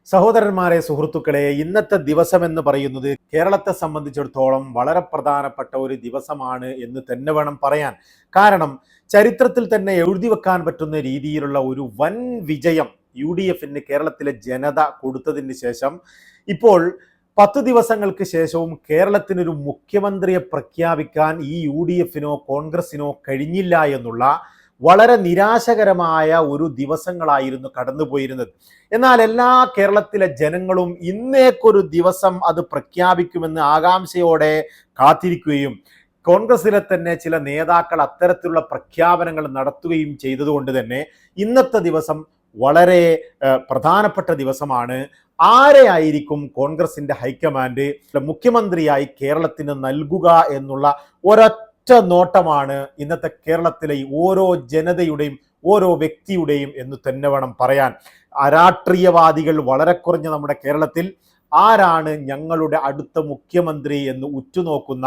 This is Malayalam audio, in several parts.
സഹോദരന്മാരെ, സുഹൃത്തുക്കളെ, ഇന്നത്തെ ദിവസം എന്ന് പറയുന്നത് കേരളത്തെ സംബന്ധിച്ചിടത്തോളം വളരെ പ്രധാനപ്പെട്ട ഒരു ദിവസമാണ് എന്ന് തന്നെ വേണം പറയാൻ. കാരണം ചരിത്രത്തിൽ തന്നെ എഴുതി വെക്കാൻ പറ്റുന്ന രീതിയിലുള്ള ഒരു വൻ വിജയം UDFന് കേരളത്തിലെ ജനത കൊടുത്തതിന് ശേഷം ഇപ്പോൾ 10 ദിവസങ്ങൾക്ക് ശേഷവും കേരളത്തിനൊരു മുഖ്യമന്ത്രിയെ പ്രഖ്യാപിക്കാൻ ഈ UDFനോ കോൺഗ്രസിനോ കഴിഞ്ഞില്ല എന്നുള്ള വളരെ നിരാശകരമായ ഒരു ദിവസങ്ങളായിരുന്നു കടന്നുപോയിരുന്നത്. എന്നാൽ എല്ലാ കേരളത്തിലെ ജനങ്ങളും ഇന്നേക്കൊരു ദിവസം അത് പ്രഖ്യാപിക്കുമെന്ന് ആകാംക്ഷയോടെ കാത്തിരിക്കുകയും കോൺഗ്രസിലെ തന്നെ ചില നേതാക്കൾ അത്തരത്തിലുള്ള പ്രഖ്യാപനങ്ങൾ നടത്തുകയും ചെയ്തതുകൊണ്ട് തന്നെ ഇന്നത്തെ ദിവസം വളരെ പ്രധാനപ്പെട്ട ദിവസമാണ്. ആരെയായിരിക്കും കോൺഗ്രസിന്റെ ഹൈക്കമാൻഡ് മുഖ്യമന്ത്രിയായി കേരളത്തിന് നൽകുക എന്നുള്ള ഒരൊറ്റ നോട്ടമാണ് ഇന്നത്തെ കേരളത്തിലെ ഓരോ ജനതയുടെയും ഓരോ വ്യക്തിയുടെയും എന്ന് തന്നെ വേണം പറയാൻ. അരാഷ്ട്രീയവാദികൾ വളരെ കുറഞ്ഞ നമ്മുടെ കേരളത്തിൽ ആരാണ് ഞങ്ങളുടെ അടുത്ത മുഖ്യമന്ത്രി എന്ന് ഉറ്റുനോക്കുന്ന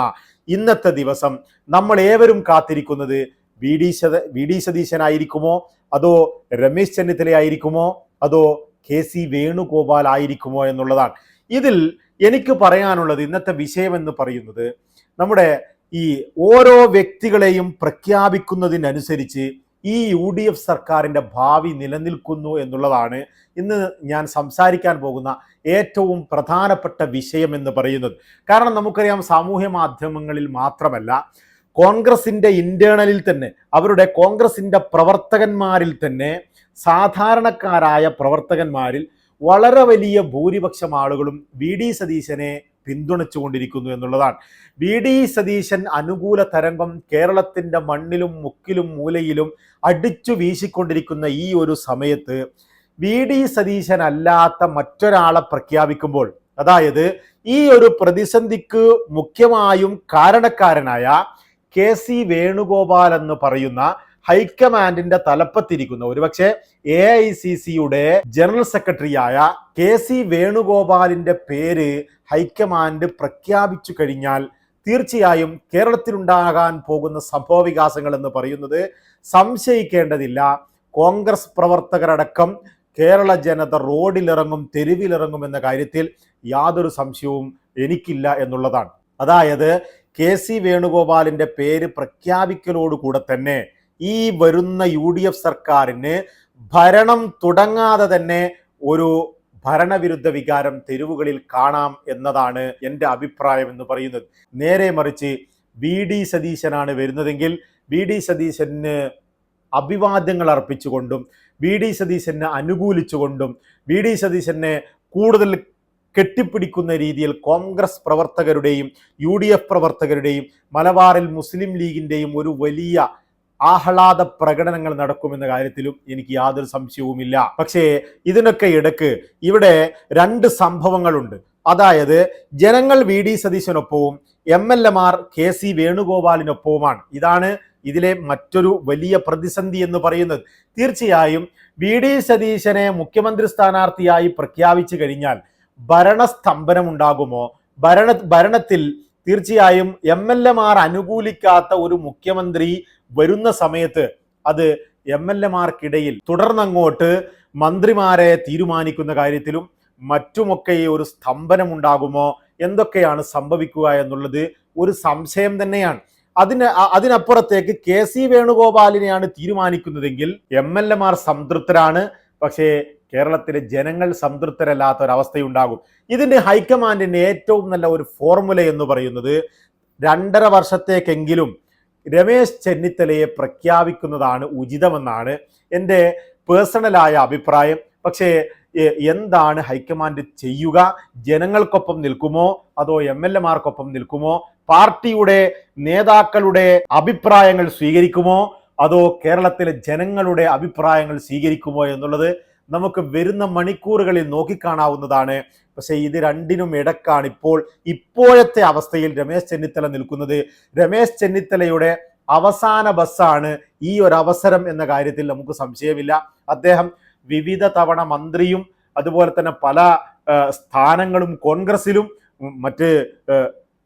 ഇന്നത്തെ ദിവസം നമ്മൾ ഏവരും കാത്തിരിക്കുന്നത് വി ഡി സതീശനായിരിക്കുമോ, അതോ രമേശ് ചെന്നിത്തലയായിരിക്കുമോ, അതോ KC വേണുഗോപാൽ ആയിരിക്കുമോ എന്നുള്ളതാണ്. ഇതിൽ എനിക്ക് പറയാനുള്ളത്, ഇന്നത്തെ വിഷയം എന്ന് പറയുന്നത് നമ്മുടെ ഈ ഓരോ വ്യക്തികളെയും പ്രഖ്യാപിക്കുന്നതിനനുസരിച്ച് ഈ UDF സർക്കാരിൻ്റെ ഭാവി നിലനിൽക്കുന്നു എന്നുള്ളതാണ് ഇന്ന് ഞാൻ സംസാരിക്കാൻ പോകുന്ന ഏറ്റവും പ്രധാനപ്പെട്ട വിഷയം എന്ന് പറയുന്നത്. കാരണം നമുക്കറിയാം, സാമൂഹ്യ മാധ്യമങ്ങളിൽ മാത്രമല്ല, കോൺഗ്രസിൻ്റെ ഇന്റേണലിൽ തന്നെ, അവരുടെ കോൺഗ്രസിൻ്റെ പ്രവർത്തകന്മാരിൽ തന്നെ, സാധാരണക്കാരായ പ്രവർത്തകന്മാരിൽ വളരെ വലിയ ഭൂരിപക്ഷം ആളുകളും VD സതീശനെ പിന്തുണച്ചുകൊണ്ടിരിക്കുന്നു എന്നുള്ളതാണ്. VD സതീശൻ അനുകൂല തരംഗം കേരളത്തിൻ്റെ മണ്ണിലും മുക്കിലും മൂലയിലും അടിച്ചു വീശിക്കൊണ്ടിരിക്കുന്ന ഈ ഒരു സമയത്ത് VD സതീശൻ അല്ലാത്ത മറ്റൊരാളെ പ്രഖ്യാപിക്കുമ്പോൾ, അതായത് ഈ ഒരു പ്രതിസന്ധിക്ക് മുഖ്യമായും കാരണക്കാരനായ KC വേണുഗോപാൽ എന്ന് പറയുന്ന ഹൈക്കമാൻഡിന്റെ തലപ്പത്തിരിക്കുന്ന, ഒരുപക്ഷെ AICCയുടെ ജനറൽ സെക്രട്ടറിയായ KC വേണുഗോപാലിന്റെ പേര് ഹൈക്കമാൻഡ് പ്രഖ്യാപിച്ചു കഴിഞ്ഞാൽ തീർച്ചയായും കേരളത്തിലുണ്ടാകാൻ പോകുന്ന സംഭവ വികാസങ്ങൾ എന്ന് പറയുന്നത് സംശയിക്കേണ്ടതില്ല. കോൺഗ്രസ് പ്രവർത്തകരടക്കം കേരള ജനത റോഡിലിറങ്ങും, തെരുവിലിറങ്ങും എന്ന കാര്യത്തിൽ യാതൊരു സംശയവും എനിക്കില്ല എന്നുള്ളതാണ്. അതായത് KC വേണുഗോപാലിന്റെ പേര് പ്രഖ്യാപിക്കലോടുകൂടെ തന്നെ ഈ വരുന്ന UDF സർക്കാരിന് ഭരണം തുടങ്ങാതെ തന്നെ ഒരു ഭരണവിരുദ്ധ വികാരം തെരുവുകളിൽ കാണാം എന്നതാണ് എൻ്റെ അഭിപ്രായം എന്ന് പറയുന്നത്. നേരെ മറിച്ച് VD സതീശനാണ് വരുന്നതെങ്കിൽ VD സതീശന് അഭിവാദ്യങ്ങൾ അർപ്പിച്ചുകൊണ്ടും VD സതീശനെ അനുകൂലിച്ചുകൊണ്ടും VD സതീശനെ കൂടുതൽ കെട്ടിപ്പിടിക്കുന്ന രീതിയിൽ കോൺഗ്രസ് പ്രവർത്തകരുടെയും UDF പ്രവർത്തകരുടെയും മലബാറിൽ മുസ്ലിം ലീഗിൻ്റെയും ഒരു വലിയ ആഹ്ലാദ പ്രകടനങ്ങൾ നടക്കുമെന്ന കാര്യത്തിലും എനിക്ക് യാതൊരു സംശയവുമില്ല. പക്ഷേ ഇതിനൊക്കെ ഇടക്ക് ഇവിടെ രണ്ട് സംഭവങ്ങളുണ്ട്. അതായത് ജനങ്ങൾ VD സതീശനൊപ്പവും MLA മാർ KC വേണുഗോപാലിനൊപ്പവുമാണ്. ഇതാണ് ഇതിലെ മറ്റൊരു വലിയ പ്രതിസന്ധി എന്ന് പറയുന്നത്. തീർച്ചയായും VD സതീശനെ മുഖ്യമന്ത്രി സ്ഥാനാർത്ഥിയായി പ്രഖ്യാപിച്ചു കഴിഞ്ഞാൽ ഭരണസ്തംഭനം ഉണ്ടാകുമോ? ഭരണത്തിൽ തീർച്ചയായും MLA മാർ അനുകൂലിക്കാത്ത ഒരു മുഖ്യമന്ത്രി വരുന്ന സമയത്ത് അത് MLA മാർക്കിടയിൽ തുടർന്നങ്ങോട്ട് മന്ത്രിമാരെ തീരുമാനിക്കുന്ന കാര്യത്തിലും മറ്റുമൊക്കെ ഒരു സ്തംഭനം ഉണ്ടാകുമോ? എന്തൊക്കെയാണ് സംഭവിക്കുക എന്നുള്ളത് ഒരു സംശയം തന്നെയാണ്. അതിനപ്പുറത്തേക്ക് KC വേണുഗോപാലിനെയാണ് തീരുമാനിക്കുന്നതെങ്കിൽ MLA മാർ സംതൃപ്തരാണ്, പക്ഷേ കേരളത്തിലെ ജനങ്ങൾ സംതൃപ്തരല്ലാത്ത ഒരവസ്ഥയുണ്ടാകും. ഇതിൻ്റെ ഹൈക്കമാൻഡിൻ്റെ ഏറ്റവും നല്ല ഒരു ഫോർമുല എന്ന് പറയുന്നത് 2.5 വർഷത്തേക്കെങ്കിലും രമേശ് ചെന്നിത്തലയെ പ്രഖ്യാപിക്കുന്നതാണ് ഉചിതമെന്നാണ് എൻ്റെ പേഴ്സണലായ അഭിപ്രായം. പക്ഷേ എന്താണ് ഹൈക്കമാൻഡ് ചെയ്യുക? ജനങ്ങൾക്കൊപ്പം നിൽക്കുമോ, അതോ MLA മാർക്കൊപ്പം നിൽക്കുമോ? പാർട്ടിയുടെ നേതാക്കളുടെ അഭിപ്രായങ്ങൾ സ്വീകരിക്കുമോ, അതോ കേരളത്തിലെ ജനങ്ങളുടെ അഭിപ്രായങ്ങൾ സ്വീകരിക്കുമോ എന്നുള്ളത് നമുക്ക് വരുന്ന മണിക്കൂറുകളിൽ നോക്കിക്കാണാവുന്നതാണ്. പക്ഷേ ഇത് രണ്ടിനും ഇടക്കാണ് ഇപ്പോഴത്തെ അവസ്ഥയിൽ രമേശ് ചെന്നിത്തല നിൽക്കുന്നത്. രമേശ് ചെന്നിത്തലയുടെ അവസാന ബസ്സാണ് ഈ ഒരു അവസരം എന്ന കാര്യത്തിൽ നമുക്ക് സംശയമില്ല. അദ്ദേഹം വിവിധ തവണ മന്ത്രിയും അതുപോലെ തന്നെ പല സ്ഥാനങ്ങളും കോൺഗ്രസിലും മറ്റ്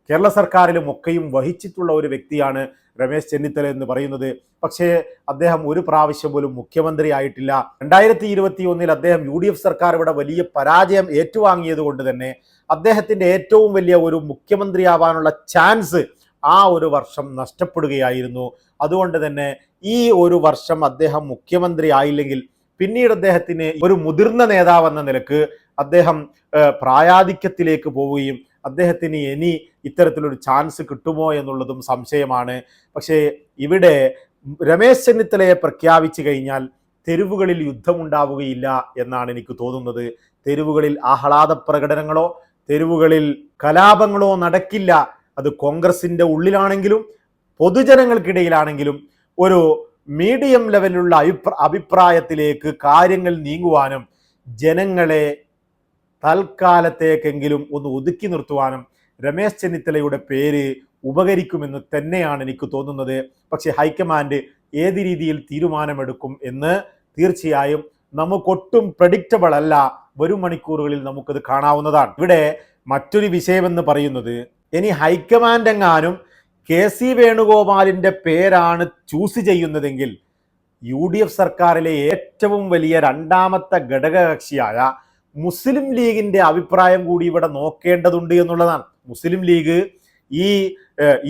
കേരള സർക്കാരിലും ഒക്കെയും വഹിച്ചിട്ടുള്ള ഒരു വ്യക്തിയാണ് രമേശ് ചെന്നിത്തല എന്ന് പറയുന്നത്. പക്ഷേ അദ്ദേഹം ഒരു പ്രാവശ്യം പോലും മുഖ്യമന്ത്രി ആയിട്ടില്ല. 2021 അദ്ദേഹം UDF സർക്കാർ ഇവിടെ വലിയ പരാജയം ഏറ്റുവാങ്ങിയത് കൊണ്ട് തന്നെ അദ്ദേഹത്തിൻ്റെ ഏറ്റവും വലിയ ഒരു മുഖ്യമന്ത്രിയാവാനുള്ള ചാൻസ് ആ ഒരു വർഷം നഷ്ടപ്പെടുകയായിരുന്നു. അതുകൊണ്ട് തന്നെ ഈ ഒരു വർഷം അദ്ദേഹം മുഖ്യമന്ത്രി ആയില്ലെങ്കിൽ പിന്നീട് അദ്ദേഹത്തിന് ഒരു മുതിർന്ന നേതാവെന്ന നിലക്ക് അദ്ദേഹം പ്രായാധിക്യത്തിലേക്ക് പോവുകയും അദ്ദേഹത്തിന് ഇനി ഇത്തരത്തിലൊരു ചാൻസ് കിട്ടുമോ എന്നുള്ളതും സംശയമാണ്. പക്ഷേ ഇവിടെ രമേശ് ചെന്നിത്തലയെ പ്രഖ്യാപിച്ചു കഴിഞ്ഞാൽ തെരുവുകളിൽ യുദ്ധമുണ്ടാവുകയില്ല എന്നാണ് എനിക്ക് തോന്നുന്നത്. തെരുവുകളിൽ ആഹ്ലാദ പ്രകടനങ്ങളോ തെരുവുകളിൽ കലാപങ്ങളോ നടക്കില്ല. അത് കോൺഗ്രസിൻ്റെ ഉള്ളിലാണെങ്കിലും പൊതുജനങ്ങൾക്കിടയിലാണെങ്കിലും ഒരു മീഡിയം ലെവലിലുള്ള അഭിപ്രായത്തിലേക്ക് കാര്യങ്ങൾ നീങ്ങുവാനും ജനങ്ങളെ തൽക്കാലത്തേക്കെങ്കിലും ഒന്ന് ഒതുക്കി നിർത്തുവാനും രമേശ് ചെന്നിത്തലയുടെ പേര് ഉപകരിക്കുമെന്ന് തന്നെയാണ് എനിക്ക് തോന്നുന്നത്. പക്ഷേ ഹൈക്കമാൻഡ് ഏത് രീതിയിൽ തീരുമാനമെടുക്കും എന്ന് തീർച്ചയായും നമുക്കൊട്ടും പ്രഡിക്റ്റബിൾ അല്ല. വരും മണിക്കൂറുകളിൽ നമുക്കത് കാണാവുന്നതാണ്. ഇവിടെ മറ്റൊരു വിഷയമെന്ന് പറയുന്നത്, ഇനി ഹൈക്കമാൻഡ് എങ്ങാനും KC വേണുഗോപാലിൻ്റെ പേരാണ് ചൂസ് ചെയ്യുന്നതെങ്കിൽ UDF സർക്കാരിലെ ഏറ്റവും വലിയ രണ്ടാമത്തെ ഘടകകക്ഷിയായ മുസ്ലിം ലീഗിൻ്റെ അഭിപ്രായം കൂടി ഇവിടെ നോക്കേണ്ടതുണ്ട് എന്നുള്ളതാണ്. മുസ്ലിം ലീഗ്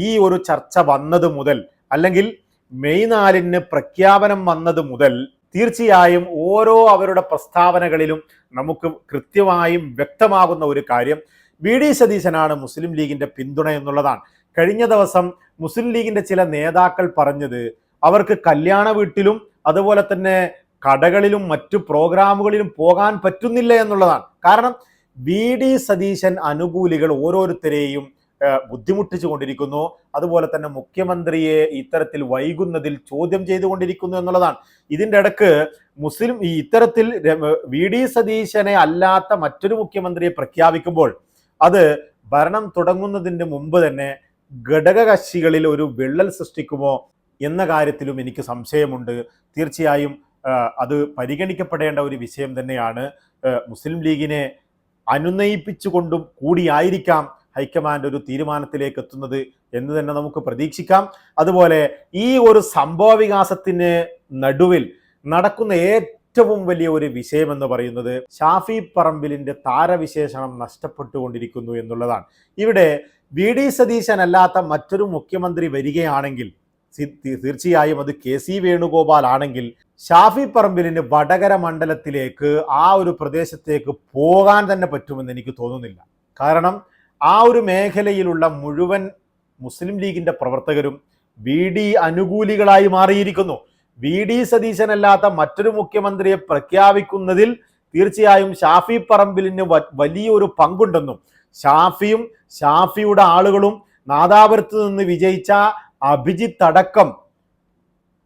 ഈ ഒരു ചർച്ച വന്നത് മുതൽ, അല്ലെങ്കിൽ മെയ് 4 പ്രഖ്യാപനം വന്നത് മുതൽ തീർച്ചയായും ഓരോ അവരുടെ പ്രസ്താവനകളിലും നമുക്ക് കൃത്യമായും വ്യക്തമാകുന്ന ഒരു കാര്യം VD സതീശനാണ് മുസ്ലിം ലീഗിൻ്റെ പിന്തുണ എന്നുള്ളതാണ്. കഴിഞ്ഞ ദിവസം മുസ്ലിം ലീഗിൻ്റെ ചില നേതാക്കൾ പറഞ്ഞത് അവർക്ക് കല്യാണ വീട്ടിലും അതുപോലെ തന്നെ കടകളിലും മറ്റു പ്രോഗ്രാമുകളിലും പോകാൻ പറ്റുന്നില്ല എന്നുള്ളതാണ്. കാരണം VD സതീശൻ അനുകൂലികൾ ഓരോരുത്തരെയും ബുദ്ധിമുട്ടിച്ചു കൊണ്ടിരിക്കുന്നു. അതുപോലെ തന്നെ മുഖ്യമന്ത്രിയെ ഇത്തരത്തിൽ വൈകുന്നതിൽ ചോദ്യം ചെയ്തുകൊണ്ടിരിക്കുന്നു എന്നുള്ളതാണ്. ഇതിൻ്റെ ഇടക്ക് ഇത്തരത്തിൽ VD സതീശനെ അല്ലാത്ത മറ്റൊരു മുഖ്യമന്ത്രിയെ പ്രഖ്യാപിക്കുമ്പോൾ അത് ഭരണം തുടങ്ങുന്നതിന് മുമ്പ് തന്നെ ഘടകകക്ഷികളിൽ ഒരു വിള്ളൽ സൃഷ്ടിക്കുമോ എന്ന കാര്യത്തിലും എനിക്ക് സംശയമുണ്ട്. തീർച്ചയായും അത് പരിഗണിക്കപ്പെടേണ്ട ഒരു വിഷയം തന്നെയാണ്. മുസ്ലിം ലീഗിനെ അനുനയിപ്പിച്ചുകൊണ്ടും കൂടിയായിരിക്കാം ഹൈക്കമാൻഡ് ഒരു തീരുമാനത്തിലേക്ക് എത്തുന്നത് എന്ന് തന്നെ നമുക്ക് പ്രതീക്ഷിക്കാം. അതുപോലെ ഈ ഒരു സംഭവ വികാസത്തിന് നടുവിൽ നടക്കുന്ന ഏറ്റവും വലിയ ഒരു വിഷയം എന്ന് പറയുന്നത് ഷാഫി പറമ്പിലിൻ്റെ താരവിശേഷണം നഷ്ടപ്പെട്ടുകൊണ്ടിരിക്കുന്നു എന്നുള്ളതാണ്. ഇവിടെ VD സതീശൻ അല്ലാത്ത മറ്റൊരു മുഖ്യമന്ത്രി വരികയാണെങ്കിൽ തീർച്ചയായും അത് KC വേണുഗോപാൽ ആണെങ്കിൽ ഷാഫി പറമ്പിലിന് വടകര മണ്ഡലത്തിലേക്ക് ആ ഒരു പ്രദേശത്തേക്ക് പോകാൻ തന്നെ പറ്റുമെന്ന് എനിക്ക് തോന്നുന്നില്ല. കാരണം ആ ഒരു മേഖലയിലുള്ള മുഴുവൻ മുസ്ലിം ലീഗിൻ്റെ പ്രവർത്തകരും VD അനുകൂലികളായി മാറിയിരിക്കുന്നു. VD സതീശനല്ലാത്ത മറ്റൊരു മുഖ്യമന്ത്രിയെ പ്രഖ്യാപിക്കുന്നതിൽ തീർച്ചയായും ഷാഫി പറമ്പിലിന് വലിയൊരു പങ്കുണ്ടെന്നും ഷാഫിയും ഷാഫിയുടെ ആളുകളും നാദാപുരത്ത് നിന്ന് വിജയിച്ച അഭിജിത്ത് അടക്കം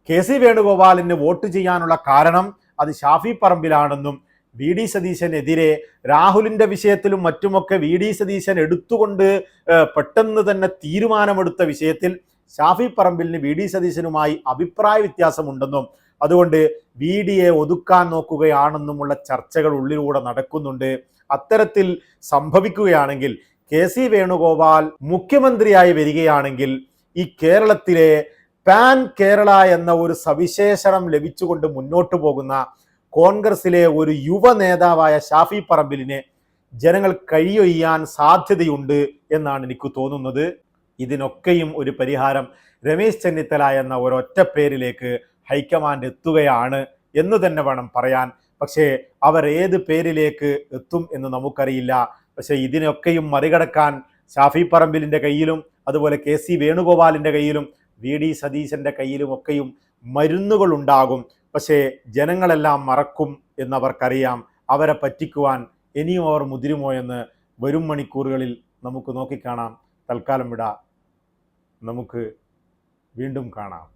KC വേണുഗോപാലിന് വോട്ട് ചെയ്യാനുള്ള കാരണം അത് ഷാഫി പറമ്പിലാണെന്നും VD സതീശനെതിരെ രാഹുലിൻ്റെ വിഷയത്തിലും മറ്റുമൊക്കെ VD സതീശൻ എടുത്തുകൊണ്ട് പെട്ടെന്ന് തന്നെ തീരുമാനമെടുത്ത വിഷയത്തിൽ ഷാഫി പറമ്പിലിന് VD സതീശനുമായി അഭിപ്രായ വ്യത്യാസമുണ്ടെന്നും അതുകൊണ്ട് VDയെ ഒതുക്കാൻ നോക്കുകയാണെന്നുമുള്ള ചർച്ചകൾ ഉള്ളിലൂടെ നടക്കുന്നുണ്ട്. അത്തരത്തിൽ സംഭവിക്കുകയാണെങ്കിൽ KC വേണുഗോപാൽ മുഖ്യമന്ത്രിയായി വരികയാണെങ്കിൽ ഈ കേരളത്തിലെ പാൻ കേരള എന്ന ഒരു സവിശേഷണം ലഭിച്ചുകൊണ്ട് മുന്നോട്ട് പോകുന്ന കോൺഗ്രസിലെ ഒരു യുവ നേതാവായ ഷാഫി പറമ്പിലിനെ ജനങ്ങൾ കൈയൊയ്യാൻ സാധ്യതയുണ്ട് എന്നാണ് എനിക്ക് തോന്നുന്നത്. ഇതിനൊക്കെയും ഒരു പരിഹാരം രമേശ് ചെന്നിത്തല എന്ന ഒരൊറ്റ പേരിലേക്ക് ഹൈക്കമാൻഡ് എത്തുകയാണ് എന്ന് തന്നെ വേണം പറയാൻ. പക്ഷേ അവർ ഏത് പേരിലേക്ക് എത്തും എന്ന് നമുക്കറിയില്ല. പക്ഷേ ഇതിനൊക്കെയും മറികടക്കാൻ ഷാഫി പറമ്പിലിൻ്റെ കയ്യിലും അതുപോലെ KC വേണുഗോപാലിൻ്റെ കയ്യിലും VD സതീശൻ്റെ കയ്യിലുമൊക്കെയും മരുന്നുകൾ ഉണ്ടാകും. പക്ഷേ ജനങ്ങളെല്ലാം മറക്കും എന്നവർക്കറിയാം. അവരെ പറ്റിക്കുവാൻ ഇനിയും അവർ മുതിരുമോ എന്ന് വരും മണിക്കൂറുകളിൽ നമുക്ക് നോക്കിക്കാണാം. തൽക്കാലം വിടാം. നമുക്ക് വീണ്ടും കാണാം.